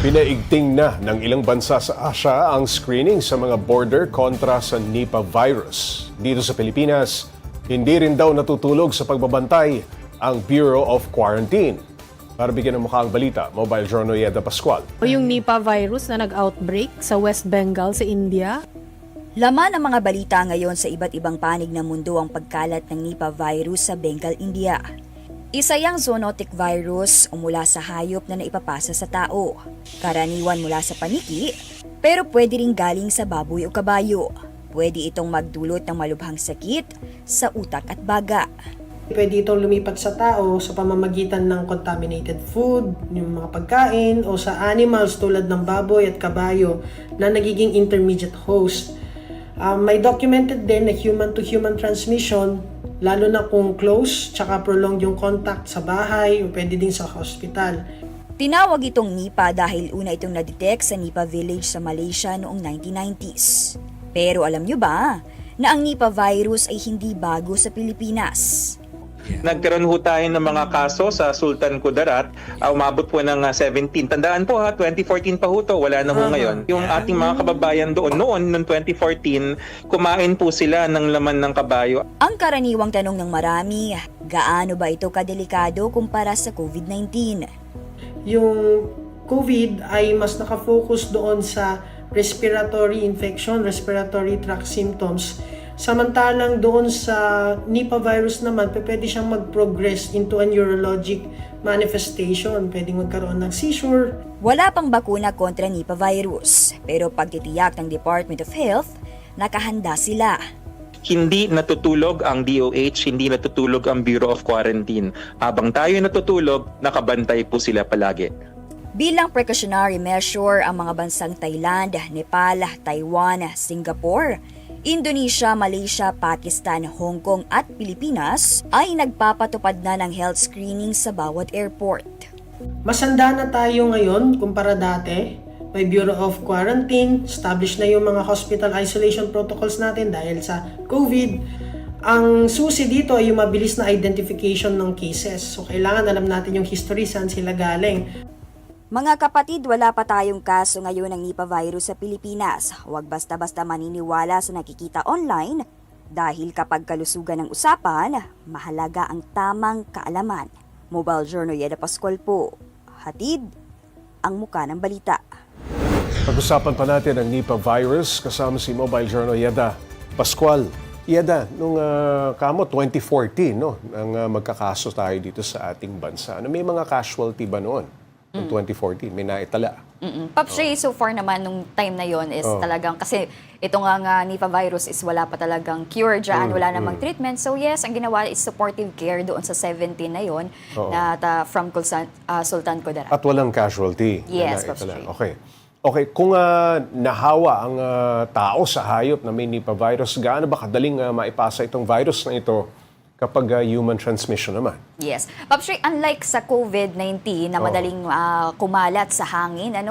Pinaigting na ng ilang bansa sa Asia ang screening sa mga border kontra sa Nipah virus. Dito sa Pilipinas, hindi rin daw natutulog sa pagbabantay ang Bureau of Quarantine. Para bigyan ng mukha ang balita, Mobile Journal Yeda Pascual. Yung Nipah virus na nag-outbreak sa West Bengal sa India. Laman ang mga balita ngayon sa iba't ibang panig ng mundo ang pagkalat ng Nipah virus sa Bengal, India. Isa yang zoonotic virus o mula sa hayop na naipapasa sa tao. Karaniwan mula sa paniki, pero pwede ring galing sa baboy o kabayo. Pwede itong magdulot ng malubhang sakit sa utak at baga. Pwede itong lumipat sa tao sa pamamagitan ng contaminated food, yung mga pagkain, o sa animals tulad ng baboy at kabayo na nagiging intermediate host. May documented din na human-to-human transmission, lalo na kung close tsaka prolonged yung contact sa bahay o pwede din sa hospital. Tinawag itong Nipah dahil una itong na-detect sa Nipah village sa Malaysia noong 1990s. Pero alam nyo ba na ang Nipah virus ay hindi bago sa Pilipinas? Nagkaroon ho tayo ng mga kaso sa Sultan Kudarat, umabot po ng 17. Tandaan po 2014 pa ho to, wala na ho ngayon. Yung ating mga kababayan doon noon, noong 2014, kumain po sila ng laman ng kabayo. Ang karaniwang tanong ng marami, gaano ba ito kadelikado kumpara sa COVID-19? Yung COVID ay mas nakafocus doon sa respiratory infection, respiratory tract symptoms. Samantalang doon sa Nipah virus naman, pwede siyang mag-progress into a neurologic manifestation. Pwedeng magkaroon ng seizure. Wala pang bakuna kontra Nipah virus, pero pagtitiyak ng Department of Health, nakahanda sila. Hindi natutulog ang DOH, hindi natutulog ang Bureau of Quarantine. Habang tayo natutulog, nakabantay po sila palagi. Bilang precautionary measure, ang mga bansang Thailand, Nepal, Taiwan, Singapore, Indonesia, Malaysia, Pakistan, Hong Kong at Pilipinas ay nagpapatupad na ng health screening sa bawat airport. Masanda na tayo ngayon kumpara dati. May Bureau of Quarantine, established na yung mga hospital isolation protocols natin dahil sa COVID. Ang susi dito ay yung mabilis na identification ng cases. So kailangan alam natin yung history, saan sila galing. Mga kapatid, wala pa tayong kaso ngayon ng Nipah virus sa Pilipinas. Huwag basta-basta maniniwala sa nakikita online dahil kapag kalusugan ng usapan, mahalaga ang tamang kaalaman. Mobile Journal Yeda Pascual po. Hatid ang muka ng balita. Pag-usapan pa natin ang Nipah virus kasama si Mobile Journal Yeda Pascual. Yeda, nung 2014, no, ang magkakaso tayo dito sa ating bansa. May mga casualty ba noon? Noong 2014, may naitala. Pops Ray, so far naman nung time na yon is talagang, kasi ito nga Nipah virus is wala pa talagang cure dyan, wala namang treatment. So yes, ang ginawa is supportive care doon sa 17 na yon na from Sultan Kudarat. At walang casualty. Yes, na Pops naitala. Ray. Okay. Okay, kung nahawa ang tao sa hayop na may Nipah virus, gaano ba kadaling maipasa itong virus na ito kapag human transmission naman? Yes. Pops Ray, unlike sa COVID-19 na madaling kumalat sa hangin, at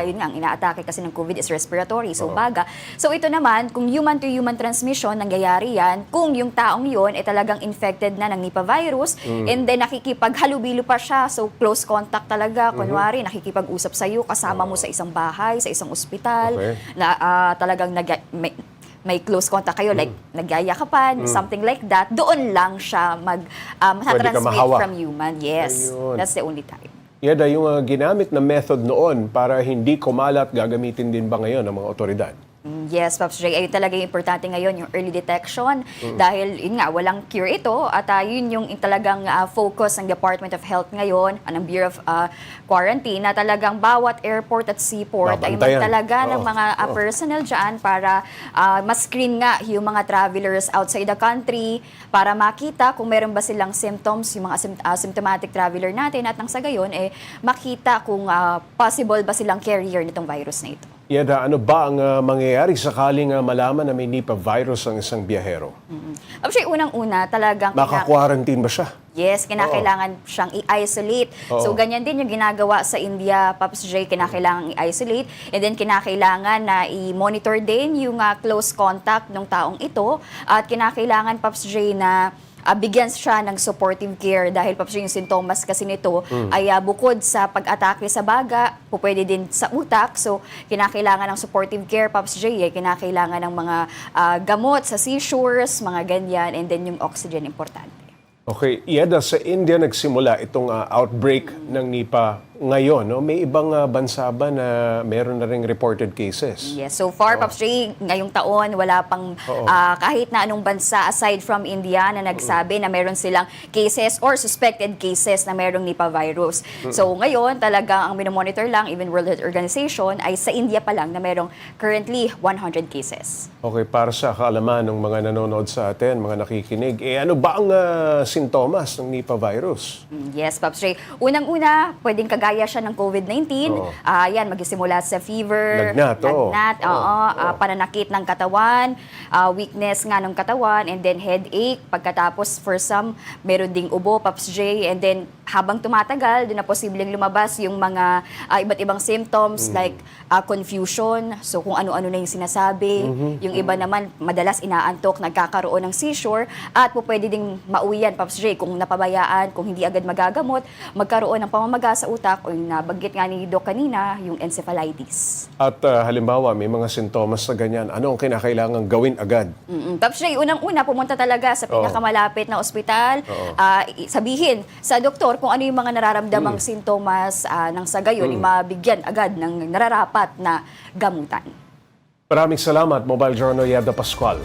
yun nga, ang inaatake kasi ng COVID is respiratory, so baga. So ito naman, kung human-to-human transmission, nangyayari yan, kung yung taong yun ay talagang infected na ng Nipah virus, and then nakikipaghalubilo pa siya, so close contact talaga, kunwari, nakikipag-usap sa'yo, kasama mo sa isang bahay, sa isang ospital, na talagang may close contact kayo, like nagyayakapan, something like that, doon lang siya matatransmit from human. Yes, ayun. That's the only time. Yeda, yung ginamit na method noon para hindi kumalat, gagamitin din ba ngayon ng mga otoridad? Yes, Pops Ray, ayun talaga yung importante ngayon, yung early detection. Dahil yun nga, walang cure ito at yun yung talagang focus ng Department of Health ngayon, ng Bureau of Quarantine, na talagang bawat airport at seaport ay magtalaga ng mga personnel dyan para ma-screen nga yung mga travelers outside the country para makita kung meron ba silang symptoms, yung mga symptomatic traveler natin, at nang sa gayon, makita kung possible ba silang carrier nitong virus na ito. Yeda, ano ba ang mangyayari sakaling malaman na may Nipah virus ang isang biyahero? Actually, unang-una, talagang Maka-quarantine ba siya? Yes, kinakailangan siyang i-isolate. So, ganyan din yung ginagawa sa India, Pops J, kinakailangan i-isolate. And then, kinakailangan na i-monitor din yung close contact ng taong ito. At kinakailangan, Pops J, na bigyan siya ng supportive care dahil Paps J, yung sintomas kasi nito ay bukod sa pag-atake sa baga, pwede din sa utak. So, kinakailangan ng supportive care, Paps J, kinakailangan ng mga gamot sa seizures, mga ganyan, and then yung oxygen, importante. Okay, Ieda, sa India nagsimula itong outbreak ng Nipah ngayon. No? May ibang bansa ba na meron na ring reported cases? Yes, so far, Paps J, ngayong taon, wala pang kahit na anong bansa aside from India na nagsabi na meron silang cases or suspected cases na merong Nipah virus. So ngayon, talaga ang minomonitor lang, even World Health Organization, ay sa India pa lang na merong currently 100 cases. Okay, para sa kaalaman ng mga nanonood sa atin, mga nakikinig, ano ba ang sintomas ng Nipah virus? Yes, Paps Ray. Unang-una, pwedeng kagaya siya ng COVID-19. Yan, magsisimula sa fever, Lagnat, pananakit ng katawan, weakness nga ng katawan, and then headache. Pagkatapos, for some, meron ding ubo, Paps J. And then, habang tumatagal, doon na posibleng lumabas yung mga iba't ibang symptoms like confusion. So, kung ano-ano na yung sinasabi. Yung iba naman, madalas inaantok, nagkakaroon ng seizure. At pwede ding mauwian, Paps J, kung napabayaan, kung hindi agad magagamot, magkaroon ng pamamaga sa utak o yung nabanggit nga ni Doc kanina, yung encephalitis. At halimbawa, may mga sintomas na ganyan, ano ang kinakailangan gawin agad? Paps Ray, unang-una, pumunta talaga sa pinakamalapit na ospital. Sabihin sa doktor kung ano yung mga nararamdamang sintomas nang sa gayon, mabigyan agad ng nararapat na gamutan. Maraming salamat, Mobile Journal Ieda Pascual.